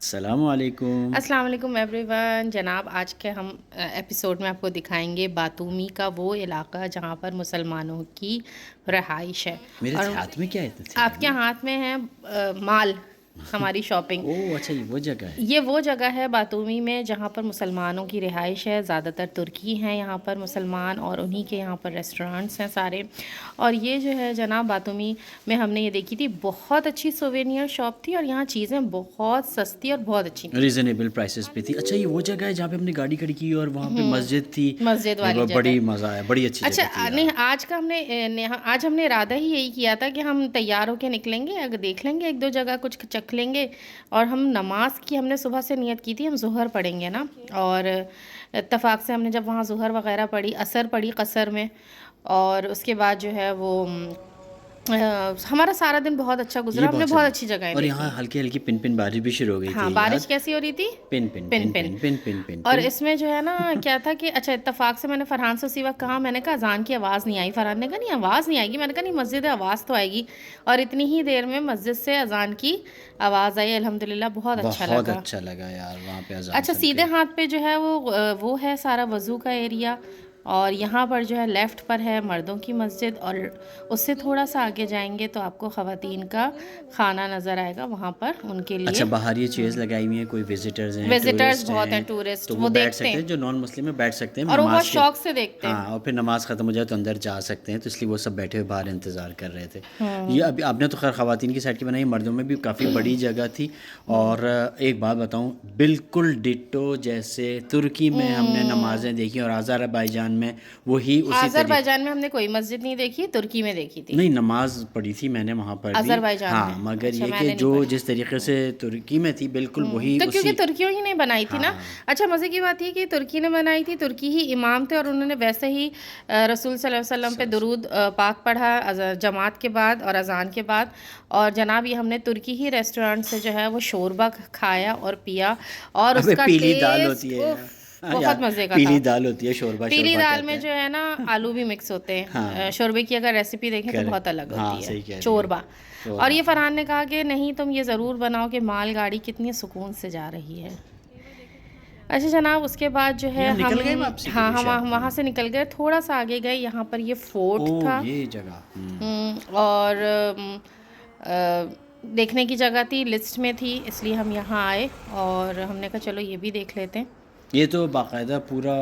अस्सलामुअलैकुम। अस्सलाम वालेकुम एवरीवन। जनाब आज के हम एपिसोड में आपको दिखाएंगे बातूमी का वो इलाका जहाँ पर मुसलमानों की रहाइश है। मेरे और हाथ में क्या है थैली आपके में? हाथ में है माल, हमारी शॉपिंग। ओह! अच्छा ये वो जगह है। ये वो जगह है बातूमी में जहाँ पर मुसलमानों की रिहाइश है। ज़्यादातर तुर्की हैं यहाँ पर मुसलमान, और उन्हीं के यहाँ पर रेस्टोरेंट्स हैं सारे। और ये जो है जनाब बातूमी में हमने ये देखी थी, बहुत अच्छी सोवेनियर शॉप थी और यहाँ चीज़ें बहुत सस्ती और बहुत अच्छी मिलती थी। रीज़नेबल प्राइसेस पे थी। अच्छा ये वो जगह है जहाँ पे हमने गाड़ी खड़ी की और वहाँ पे मस्जिद थी। मस्जिद मेरे वाली को जगह। बड़ी मज़ा आया, बड़ी अच्छी अच्छा जगह थी नहीं, यार। आज का हमने आज हमने इरादा ही यही किया था कि हम तैयार होके निकलेंगे, अगर देख लेंगे एक दो जगह कुछ चख लेंगे। और हम नमाज की हमने सुबह से नियत की थी, हम ज़ोहर पढ़ेंगे ना। और इत्तेफाक से हमने जब वहाँ ज़ोहर वगैरह पढ़ी, असर पढ़ी कसर में। और उसके बाद जो है वो हमारा सारा दिन बहुत अच्छा ये गुजरा, हमने बहुत बहुत चला अच्छी जगहें और यहाँ देखी। हल्की-हल्की पिन-पिन बारिश भी शुरू हो गई हाँ, थी बारिश याद? कैसी हो रही थी? Pin, pin, pin pin, pin. Pin, pin, pin, pin, और पिन। इसमें जो है ना क्या था कि अच्छा इत्तेफाक से मैंने फरहान से उसी वक्त कहा, मैंने कहा अजान की आवाज़ नहीं आई। फरहान ने कहा नहीं आवाज़ नहीं आएगी, मैंने कहा नहीं मस्जिद है आवाज़ तो आएगी। और इतनी ही देर में मस्जिद से अजान की आवाज़ आई, अल्हम्दुलिल्लाह बहुत अच्छा बहुत लगा। अच्छा लगा यार वहाँ पे अज़ान अच्छा सुन सीधे के। हाथ पे जो है वो है सारा वज़ू का एरिया। और यहाँ पर जो है लेफ़्ट पर है मर्दों की मस्जिद, और उससे थोड़ा सा आगे जाएंगे तो आपको ख़वातीन का खाना नज़र आएगा वहाँ पर उनके अच्छा लिए। बाहर ये चेयर्स लगाई हुई हैं, कोई विजिटर्स हैं, विज़िटर्स टूरिस्ट बहुत हैं, हैं, तो टूरिस्ट वो वो बैठ देखते सकते हैं हैं, जो नॉन मुस्लिम है बैठ सकते हैं और वो बहुत नमाज के। शौक से देखते हाँ हैं। और फिर नमाज ख़त्म हो जाए तो अंदर जा सकते हैं, तो इसलिए वो सब बैठे हुए बाहर इंतज़ार कर रहे थे। ये हम्म। अभी आपने तो खैर ख़वातीन की साइड की बनाई, मर्दों में भी काफ़ी बड़ी जगह थी। और एक बात बताऊँ, बिल्कुल डिट्टो जैसे तुर्की में हमने हम्म। नमाज़ें देखी और अज़रबैजान में वही उसी तरीके। अज़रबैजान में हमने कोई मस्जिद नहीं देखी, तुर्की में देखी थी। नहीं नमाज़ पढ़ी थी मैंने वहाँ पर भी। अज़रबैजान हाँ में मगर अच्छा ये कि मैंने नहीं जो पढ़ी। जिस तरीके से तुर्की में थी बिल्कुल वही तो क्योंकि उसी। तुर्कियों ही ने बनाई थी ना। हाँ अच्छा मज़े की बात ये कि तुर्की ने बनाई थी, तुर्की ही इमाम थे, और उन्होंने वैसे ही रसूल सल्लल्लाहु अलैहि वसल्लम पे स दुरूद पाक पढ़ा जमात के बाद और अजान के बाद। और जनाब ये हमने तुर्की ही रेस्टोरेंट से जो है वो शोरबा खाया और पिया, और अबे उसका पीली दाल होती टेस्ट है उफ यार। हाँ बहुत यार मज़े का था। पीली दाल होती है, शोरबा पीली शोरबा दाल कहते में हैं। जो है ना आलू भी मिक्स होते हैं। हाँ शोरबे की अगर रेसिपी देखें तो बहुत अलग करेक्ट, हाँ होती है सही कह रही हो। चोरबा। और शोरबा। ये फरहान ने कहा कि नहीं तुम ये ज़रूर बनाओ कि मालगाड़ी कितनी सुकून से जा रही है। अच्छा जनाब उसके बाद जो ये है हम हम, निकल गए वापसी के हाँ लिए शायद। हम वहाँ से निकल गए, थोड़ा सा आगे गए, यहाँ पर ये फोर्ट ओह था। ये जगह। और देखने की जगह थी, लिस्ट में थी, इसलिए हम यहाँ आए और हमने कहा चलो ये भी देख लेते हैं। ये तो बाकायदा पूरा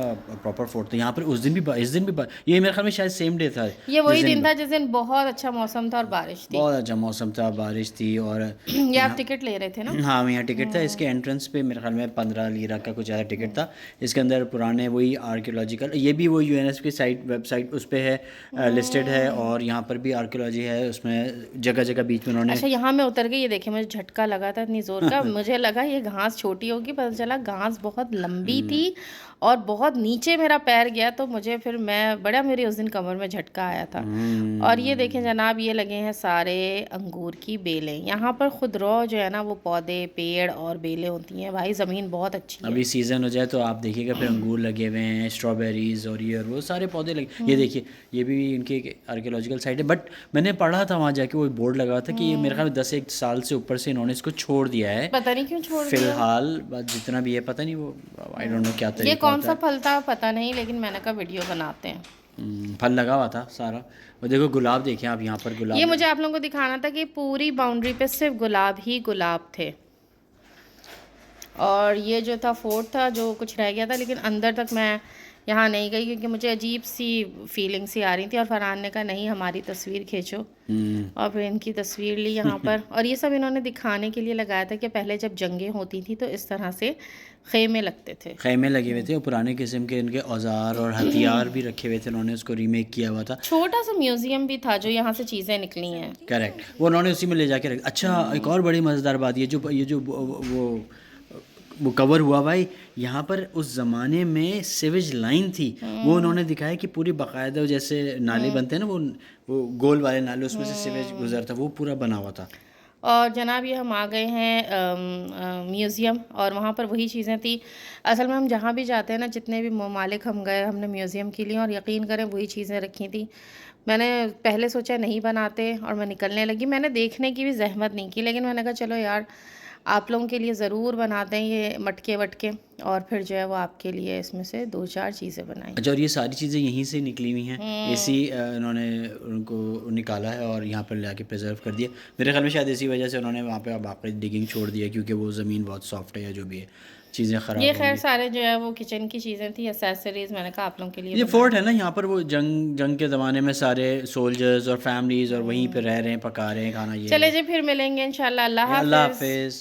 प्रॉपर फोर्ट था यहाँ पर। उस दिन भी इस दिन भी ये मेरे ख्याल में शायद सेम डे था ये जिस वही दिन दिन। था जिस दिन बहुत अच्छा मौसम था और बारिश थी। बहुत अच्छा मौसम था, बारिश थी और ये आप यहाँ। टिकट ले रहे थे ना? हाँ यहाँ टिकट था, इसके एंट्रेंस पे मेरे ख्याल में 15 लीरा का कुछ ज़्यादा टिकट था। इसके अंदर पुराने वही आर्कियोलॉजिकल, ये भी वो यूएनएस की साइट वेबसाइट उस पे है, लिस्टेड है। और यहाँ पर भी आर्कियोलॉजी है, उसमें जगह जगह बीच में उन्होंने। अच्छा यहाँ मैं उतर गई, ये देखिए मुझे झटका लगा था इतनी ज़ोर का, मुझे लगा ये घास छोटी होगी, पता चला घास बहुत लंबी थी और बहुत नीचे मेरा पैर गया, तो मुझे फिर मैं बड़ा मेरे उस दिन कमर में झटका आया था। और ये देखें जनाब ये लगे हैं सारे अंगूर की बेलें। यहाँ पर खुदरो जो है ना वो पौधे पेड़ और बेलें होती हैं, भाई ज़मीन बहुत अच्छी है। अभी सीज़न हो जाए तो आप देखिएगा फिर अंगूर लगे हुए हैं, स्ट्रॉबेरीज़ और ये और वो सारे पौधे लगे। ये देखिए ये भी इनकी एक आर्कियोलॉजिकल साइट है। बट मैंने पढ़ा था वहाँ जाके, वो बोर्ड लगा था कि ये मेरे ख्याल में 10 एक साल से ऊपर से इन्होंने इसको छोड़ दिया है पता नहीं क्यों छोड़ दिया। फ़िलहाल। बस जितना भी है पता नहीं वो, आई डोंट नो क्या ये तरीका कौन होता सा है। फल था पता नहीं, लेकिन मैंने कहा वीडियो बनाते हैं। फल लगा हुआ था सारा। और देखो गुलाब देखें आप, यहाँ पर ये गुलाब। मुझे आप लोगों को दिखाना था कि पूरी बाउंड्री पे सिर्फ गुलाब ही गुलाब थे। और ये जो था फोर्ट था जो कुछ रह गया था, लेकिन अंदर तक मैं यहाँ नहीं गई क्योंकि मुझे अजीब सी फीलिंग सी आ रही थी। और फरहान ने कहा नहीं हमारी तस्वीर खींचो, और फिर इनकी तस्वीर ली यहाँ पर। और ये सब इन्होंने दिखाने के लिए लगाया था कि पहले जब जंगें होती थी तो इस तरह से खेमे लगते थे। खैमे लगे हुए थे और पुराने किस्म के इनके औजार और हथियार भी रखे हुए थे, उन्होंने उसको रीमेक किया हुआ था। छोटा सा म्यूज़ियम भी था जो यहाँ से चीज़ें निकली हैं। करेक्ट, वो उन्होंने उसी में ले जाके रख। अच्छा एक और बड़ी मज़ेदार बात, ये जो वो कवर हुआ भाई, यहाँ पर उस ज़माने में सीवेज लाइन थी, वो उन्होंने दिखाया कि पूरी बाकायदा जैसे नाले बनते हैं ना, वो गोल वाले नाले, उसमें से सीवेज गुजरता, वो पूरा बना हुआ था। और जनाब ये हम आ गए हैं म्यूज़ियम, और वहाँ पर वही चीज़ें थी। असल में हम जहाँ भी जाते हैं ना, जितने भी ममालिक हम गए, हमने म्यूज़ियम के लिए, और यकीन करें वही चीज़ें रखी थी। मैंने पहले सोचा नहीं बनाते और मैं निकलने लगी, मैंने देखने की भी जहमत नहीं की, लेकिन मैंने कहा चलो यार आप लोगों के लिए ज़रूर बनाते हैं ये मटके वटके, और फिर जो है वो आपके लिए इसमें से 2-4 चीज़ें बनाएंगे। अच्छा, और ये सारी चीज़ें यहीं से निकली हुई हैं, इसी इन्होंने उनको निकाला है और यहाँ पर लाके प्रिजर्व कर दिया। मेरे ख्याल में शायद इसी वजह से उन्होंने वहाँ पे बाकी डिगिंग छोड़ दिया, क्योंकि वो ज़मीन बहुत सॉफ्ट है या जो भी है, चीज़ें ये ख़राब खैर होंगी। सारे जो है वो किचन की चीज़ें थी, एसेसरीज मैंने कहा आप लोगों के लिए ये बनाए। फोर्ट है ना यहाँ पर, वो जंग जंग के ज़माने में सारे सोल्जर्स और फैमिलीज़ और वहीं पे रह रहे हैं, पका रहे हैं खाना, ये चले वो। जी फिर मिलेंगे इंशाल्लाह। अल्लाह अल्लाह हाफ़िज़। हाफिज़।